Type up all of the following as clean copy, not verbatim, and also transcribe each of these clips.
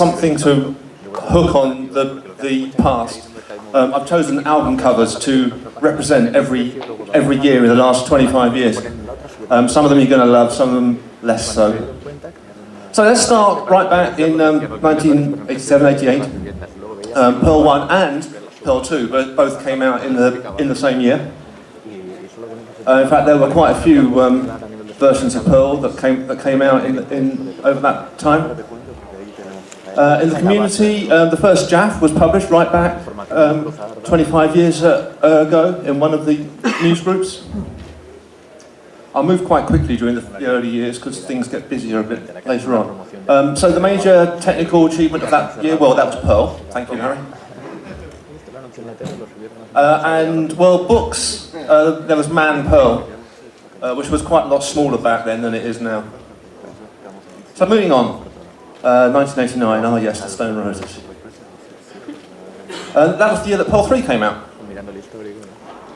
something to hook on the past. I've chosen album covers to represent every year in the last 25 years. Some of them you're going to love, some of them less so. So let's start right back in 1987-88. Perl 1 and Perl 2 both came out in the same year. In fact, there were quite a few versions of Perl that came out in over that time. In the community, the first JAF was published right back 25 years ago in one of the news groups. I'll move quite quickly during the early years because things get busier a bit later on. So the major technical achievement of that year, well, that was Perl. Thank you, Harry. And, well, books, there was Man Perl, which was quite a lot smaller back then than it is now. So moving on, 1989, oh yes, the Stone Roses. That was the year that Perl 3 came out.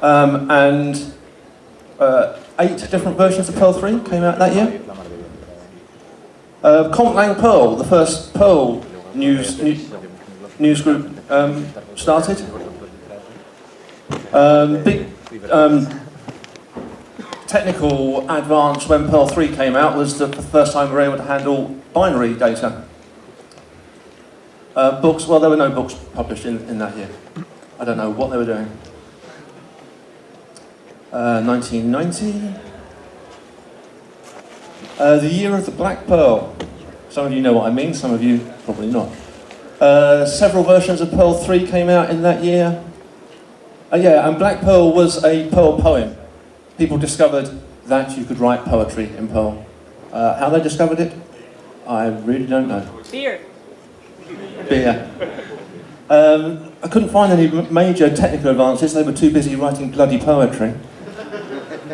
And 8 different versions of Perl 3 came out that year. Complang Perl, the first Perl news group, started. Big technical advance when Perl 3 came out was the first time we were able to handle binary data. Books, well, there were no books published in that year. I don't know what they were doing. 1990. The year of the Black Perl. Some of you know what I mean, some of you probably not. Several versions of Perl 3 came out in that year. Yeah, and Black Perl was a Perl poem. People discovered that you could write poetry in Perl. How they discovered it, I really don't know. Beer. I couldn't find any major technical advances. They were too busy writing bloody poetry.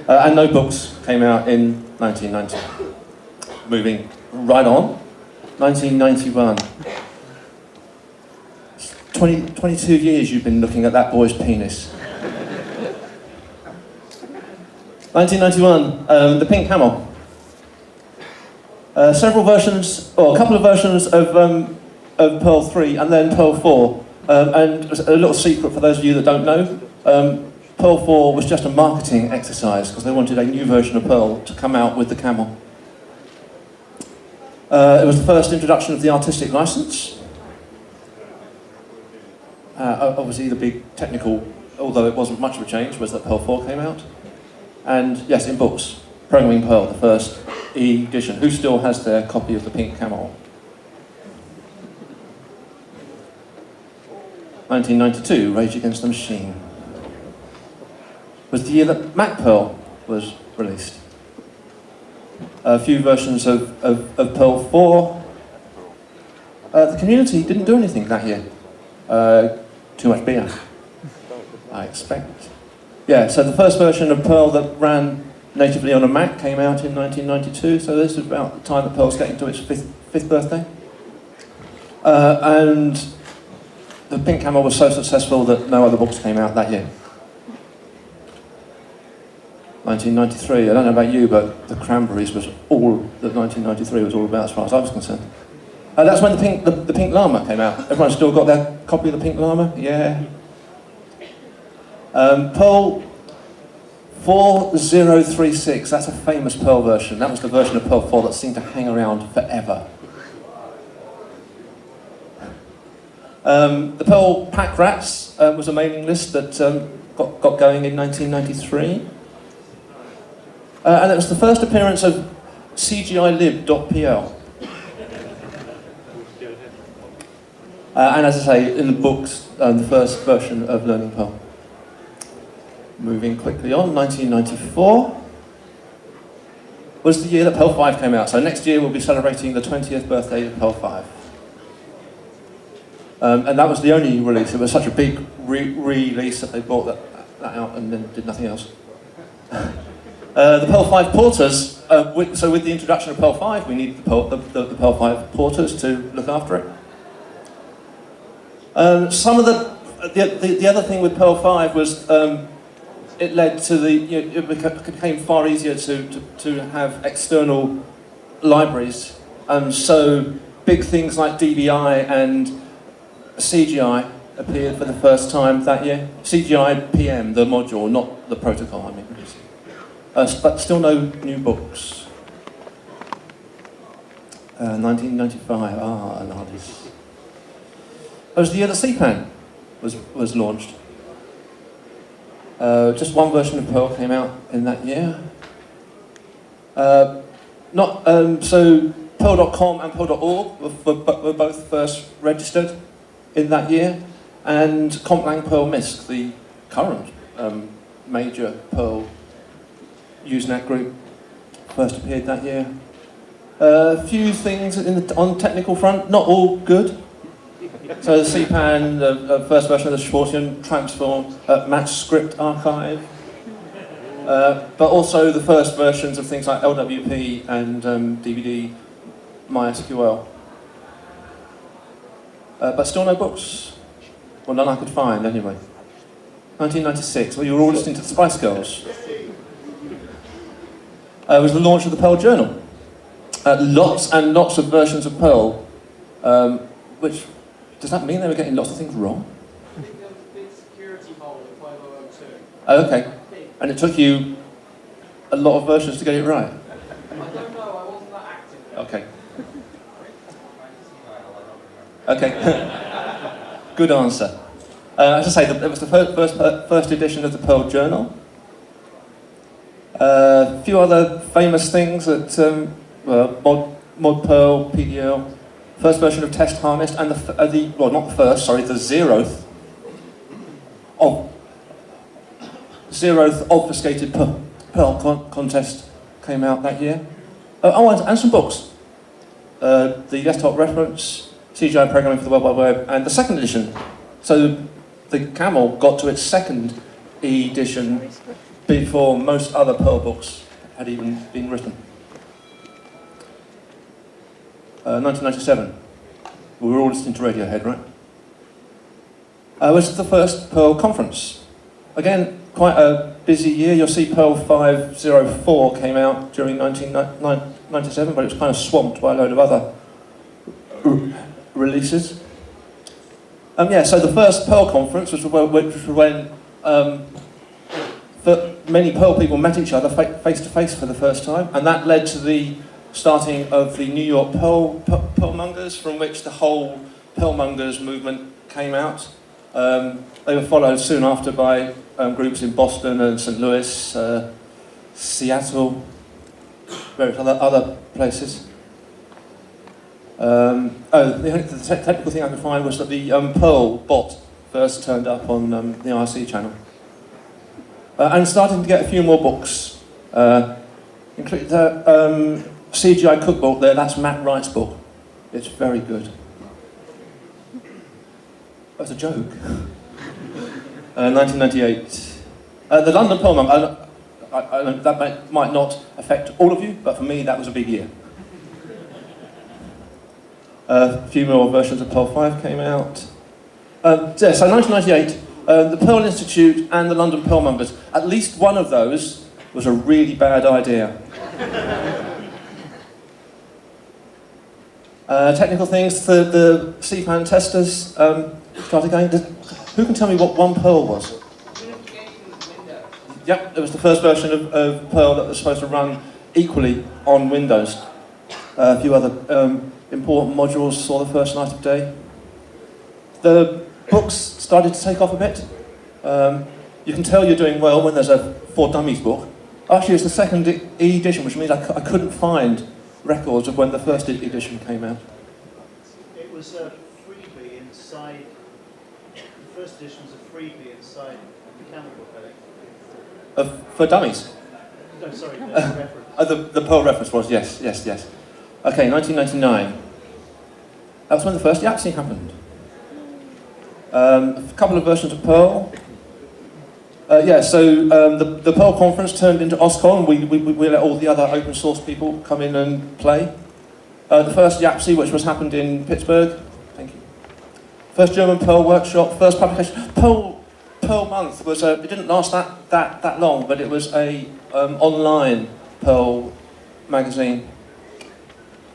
And no books came out in 1990. Moving right on, 1991. 22 years you've been looking at that boy's penis. 1991, the Pink Camel. Several versions, or a couple of versions of Perl 3 and then Perl 4. And a little secret for those of you that don't know, Perl 4 was just a marketing exercise because they wanted a new version of Perl to come out with the camel. It was the first introduction of the artistic license. Obviously the big technical, although it wasn't much of a change, was that Perl 4 came out. And yes, in books, Programming Perl, the first edition. Who still has their copy of the Pink Camel? 1992, Rage Against the Machine. Was the year that Mac Perl was released. A few versions of Perl 4. The community didn't do anything that year. Too much beer, I expect. Yeah, so the first version of Perl that ran natively on a Mac came out in 1992, so this is about the time that Perl's getting to its fifth birthday. And the Pink Camel was so successful that no other books came out that year. 1993, I don't know about you, but the Cranberries was all that 1993 was all about as far as I was concerned. That's when the Pink Llama came out. Everyone still got their copy of the Pink Llama? Yeah. Perl 4036, that's a famous Perl version. That was the version of Perl 4 that seemed to hang around forever. The Perl Pack Rats was a mailing list that got going in 1993. And it was the first appearance of CGI-lib.pl. And as I say, in the books, the first version of Learning Perl. Moving quickly on, 1994 was the year that Perl 5 came out. So next year we'll be celebrating the 20th birthday of Perl 5. And that was the only release. It was such a big re-release that they brought that out and then did nothing else. The Perl 5 porters, so with the introduction of Perl 5, we needed the Perl 5 porters to look after it. Some of the other thing with Perl 5 was it led to it became far easier to have external libraries. So big things like DBI and CGI appeared for the first time that year. CGI PM, the module, not the protocol, I mean. But still no new books. 1995, nice. That was the year that CPAN was launched. Just one version of Perl came out in that year. So Perl.com and Perl.org were both first registered in that year, and Complang Perl MISC, the current major Perl Usenet group, first appeared that year. A few things on technical front, not all good. So the CPAN, the first version of the Schwartzian transform, match script archive, but also the first versions of things like LWP and DVD MySQL. But still no books. Well, none I could find anyway. 1996, well, you were all listening to the Spice Girls. It was the launch of the Perl Journal. Lots and lots of versions of Perl, which, does that mean they were getting lots of things wrong? I think there was a big security hole in 5002. Oh, okay. And it took you a lot of versions to get it right? I don't know, I wasn't that active. Okay. Okay. Good answer. As I say, it was the first edition of the Perl Journal. A few other famous things that Mod Perl, PDL, first version of Test Harness, and the zeroth obfuscated Perl contest came out that year. And some books. The desktop reference, CGI programming for the World Wide Web, and the second edition. So the Camel got to its second edition before most other Perl books had even been written. 1997. We were all listening to Radiohead, right? It was the first Perl Conference. Again, quite a busy year. You'll see Perl 504 came out during 1997, but it was kind of swamped by a load of other releases. So the first Perl Conference was when many Perl people met each other face to face for the first time, and that led to the starting of the New York Perlmongers, from which the whole Perlmongers movement came out. They were followed soon after by groups in Boston and St. Louis, Seattle, various other places. The technical thing I could find was that the Perl bot first turned up on the IRC channel. And starting to get a few more books, including the CGI cookbook there. That's Matt Wright's book. It's very good. That's a joke. 1998. The London Perlman. That might not affect all of you, but for me that was a big year. A few more versions of Perl 5 came out. So 1998, the Perl Institute and the London Perlmongers. At least one of those was a really bad idea. Technical things, the CPAN testers started going. Who can tell me what one Perl was? Yep, it was the first version of Perl that was supposed to run equally on Windows. A few other important modules saw the first light of day. The books started to take off a bit. You can tell you're doing well when there's a For Dummies book. Actually, it's the second edition, which means I couldn't find records of when the first edition came out. It was a freebie inside, the first edition was a freebie inside the Camel book, I think. For Dummies? No, sorry, the reference. The Perl reference was, yes. Okay, 1999. That was when the first Yahtzee happened. A couple of versions of Perl. The Perl Conference turned into OSCON. We let all the other open source people come in and play. The first Yahtzee, which happened in Pittsburgh. Thank you. First German Perl workshop. First publication. Perl Month was it didn't last that long, but it was a online Perl magazine.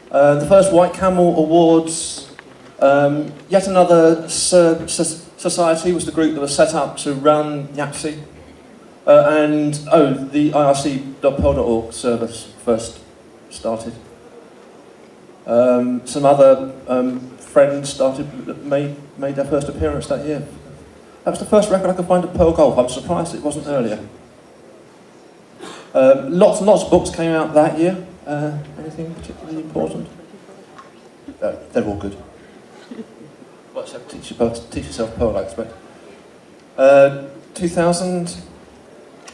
The first White Camel Awards, yet another society was the group that was set up to run YAPC. The irc.perl.org service first started. Some other friends made their first appearance that year. That was the first record I could find of Perl Golf. I'm surprised it wasn't earlier. Lots and lots of books came out that year. Anything particularly important? They're all good. Well, so teach yourself Perl, I expect. 2000.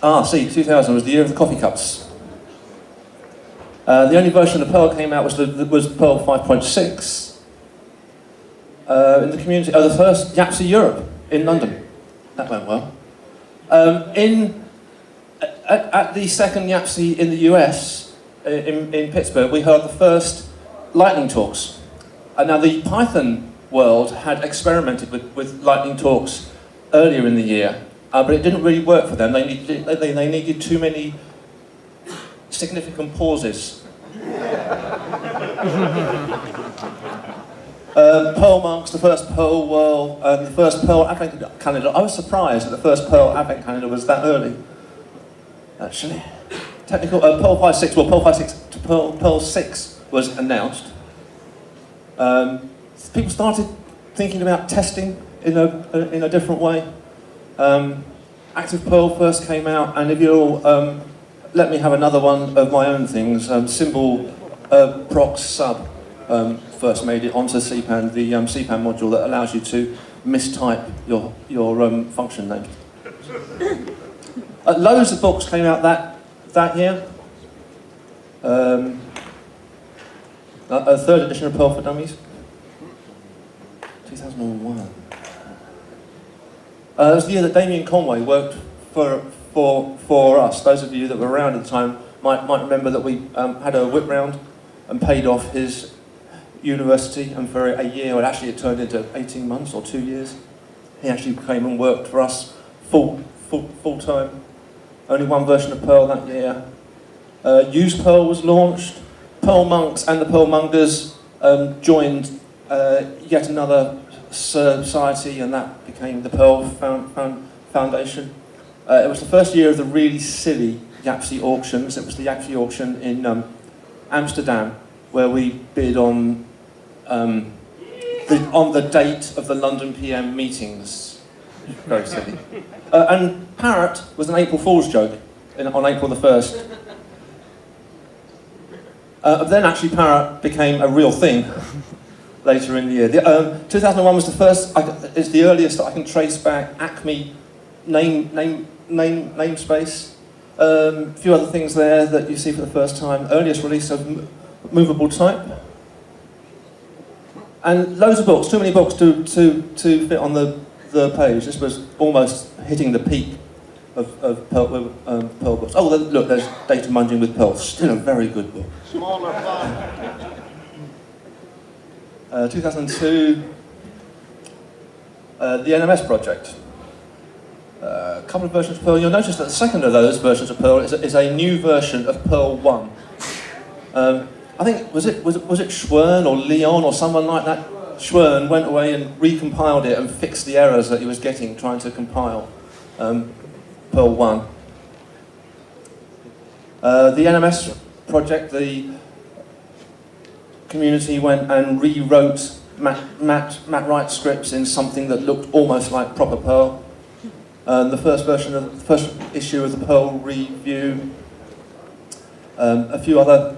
2000 was the year of the coffee cups. The only version of Perl came out was Perl 5.6 in the community. The first YAPC Europe in London. That went well. At the second YAPC in the US, in Pittsburgh, we heard the first lightning talks. Now the Python world had experimented with lightning talks earlier in the year, but it didn't really work for them. They needed too many significant pauses. Perl Monks, the first Perl Whirl, the first Perl Advent calendar. I was surprised that the first Perl Advent calendar was that early, actually. Technical, Perl 5.6, well, Perl 5.6 to Perl 6 was announced. People started thinking about testing in a different way. Active Perl first came out, and if you'll let me have another one of my own things, symbol proc sub first made it onto CPAN, the CPAN module that allows you to mistype your function name. Loads of books came out that year. A third edition of Perl for Dummies, 2001. It was the year that Damien Conway worked for us. Those of you that were around at the time might remember that we had a whip round and paid off his university, and for a year, well, actually it turned into 18 months or 2 years. He actually came and worked for us full time. Only one version of Perl that year. Use Perl was launched. Perl Monks and the Perl Mongers joined yet another society, and that became the Perl Foundation. It was the first year of the really silly YAPC auctions. It was the YAPC auction in Amsterdam, where we bid on the date of the London.pm meetings. Very silly. And Parrot was an April Fool's joke on April the 1st. Then actually Parrot became a real thing later in the year. 2001 was the first, it's the earliest that I can trace back Acme namespace. A few other things there that you see for the first time. Earliest release of movable type. And loads of books, too many books to fit on the page. This was almost hitting the peak of Perl books. Oh, look, there's Data Munging with Perl. Still a very good book. Smaller fun. 2002, the NMS project. A couple of versions of Perl. You'll notice that the second of those versions of Perl is a new version of Perl 1. I think, was it Schwern or Leon or someone like that? Schwern went away and recompiled it and fixed the errors that he was getting trying to compile Perl 1. The NMS project, the community went and rewrote Matt Wright scripts in something that looked almost like proper Perl. The first issue of the Perl Review. A few other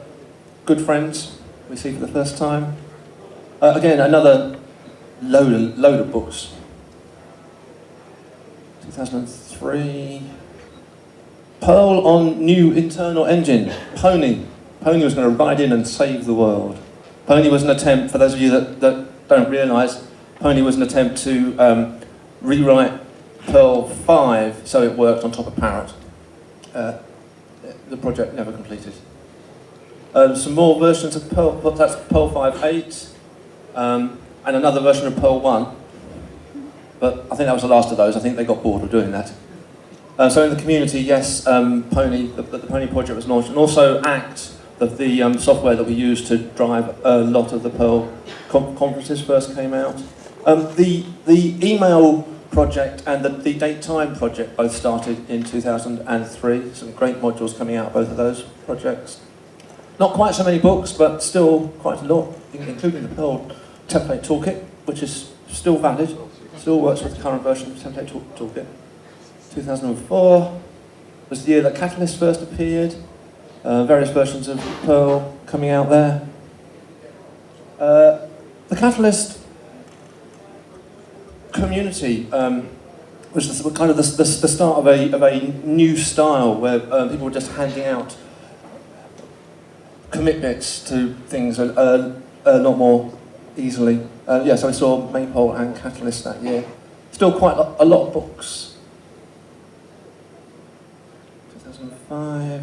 good friends we see for the first time. Again, another load of books. 2003. Perl on new internal engine. Pony. Pony was going to ride in and save the world. Pony was an attempt, for those of you that don't realise, Pony was an attempt to rewrite Perl 5 so it worked on top of Parrot. The project never completed. Some more versions of Perl, that's Perl 5.8, and another version of Perl 1. But I think that was the last of those. I think they got bored of doing that. So in the community, yes, Pony, the Pony project was launched, and also ACT the software that we use to drive a lot of the Perl conferences first came out. The email project and the date-time project both started in 2003. Some great modules coming out of both of those projects. Not quite so many books, but still quite a lot, including the Perl Template Toolkit, which is still valid, still works with the current version of the Template Toolkit. 2004 was the year that Catalyst first appeared. Various versions of Perl coming out there. The Catalyst community was kind of the start of a new style where people were just handing out commit-bits to things a lot more easily. Yeah, so we saw Maypole and Catalyst that year. Still quite a lot of books. 2005,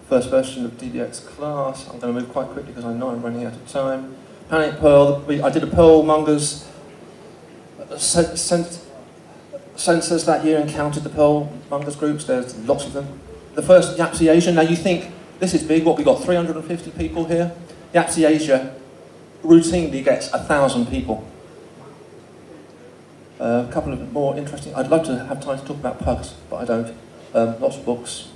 first version of DBX class. I'm going to move quite quickly because I know I'm running out of time. Panic Perl, I did a Perl Mongers census that year and counted the Perl Mongers groups. There's lots of them. The first YAPC Asia, now you think, this is big, what, we got 350 people here? YAPC Asia routinely gets 1,000 people. A couple of more interesting, I'd love to have time to talk about pugs, but I don't. Lots of books.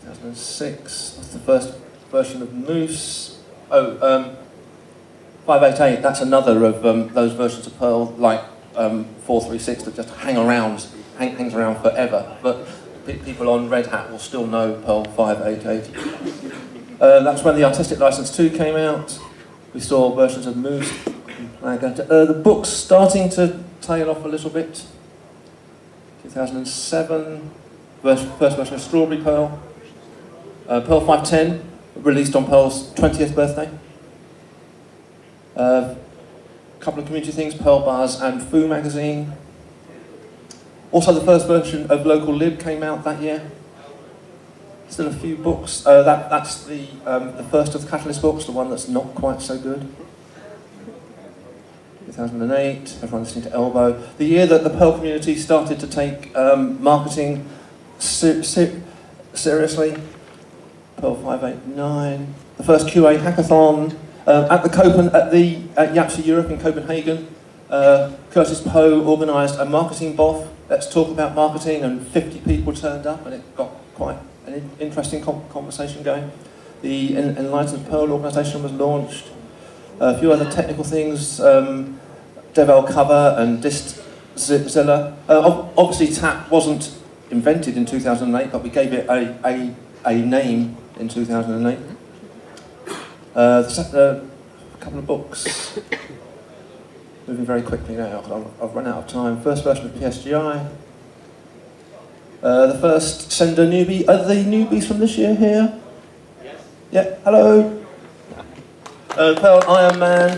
2006, that's the first version of Moose. 588, that's another of those versions of Perl, like 436, that just hangs around forever. But people on Red Hat will still know Perl 588. That's when the Artistic License 2 came out. We saw versions of Moose and Plagger. The book's starting to tail off a little bit. 2007, first version of Strawberry Perl. Perl 510, released on Perl's 20th birthday. A couple of community things, Perl Buzz and Foo magazine. Also the first version of Local Lib came out that year. Still a few books. That's the first of the Catalyst books, the one that's not quite so good. 2008, everyone listening to Elbow. The year that the Perl community started to take marketing seriously. Perl 589. The first QA hackathon at YAPC Europe in Copenhagen. Curtis Poe organised a marketing BOF. Let's talk about marketing, and 50 people turned up, and it got quite an interesting conversation going. The Enlightened Perl organisation was launched. A few other technical things, Devel Cover and Distzilla. Obviously TAP wasn't invented in 2008, but we gave it a name in 2008. A couple of books. Moving very quickly now, I've run out of time. First version of PSGI. The first Sender newbie. Are the newbies from this year here? Yes. Yeah, hello. Perl Iron Man.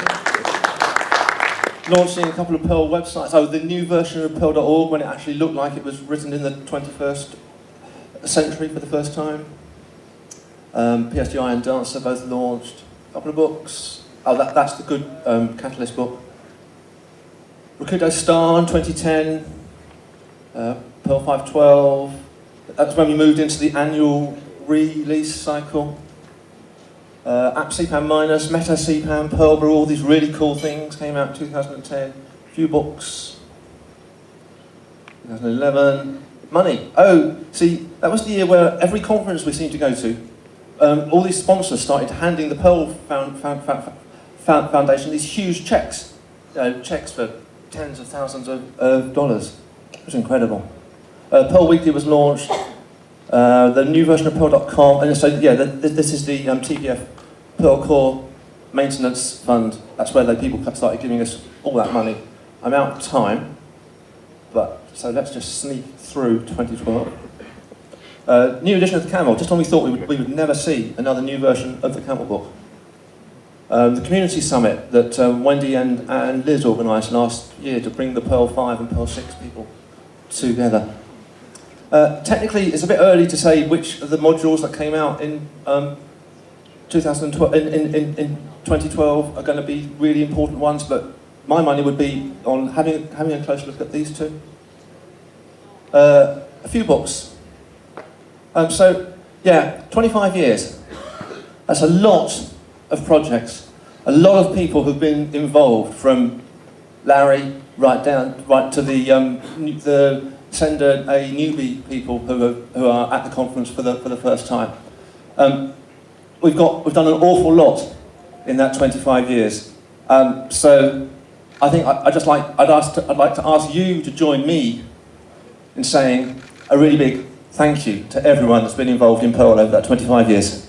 Launching a couple of Perl websites. Oh, the new version of Perl.org when it actually looked like it was written in the 21st century for the first time. PSGI and Dancer both launched. A couple of books. Oh, that's the good Catalyst book. Rakudo Star in 2010, Perl 512. That's when we moved into the annual release cycle. App CPAN Minus, Meta CPAN, Perl Brew, all these really cool things came out in 2010. A few books. 2011. Money. Oh, see, that was the year where every conference we seemed to go to, all these sponsors started handing the Perl Foundation these huge checks. Checks for tens of thousands of dollars. It was incredible. Perl Weekly was launched. The new version of Perl.com, and so yeah, this is the TPF Perl Core Maintenance Fund. That's where people started giving us all that money. I'm out of time, but so let's just sneak through 2012. New edition of the Camel. Just when we thought we would never see another new version of the Camel book. The community summit that Wendy and Liz organised last year to bring the Perl 5 and Perl 6 people together. Technically, it's a bit early to say which of the modules that came out in 2012 are going to be really important ones, but my money would be on having a close look at these two. A few books. So, yeah, 25 years. That's a lot of projects, a lot of people who've been involved, from Larry right to the Sender a newbie people who are at the conference for the first time. We've done an awful lot in that 25 years. So I think I'd like to ask you to join me in saying a really big thank you to everyone that's been involved in Perl over that 25 years.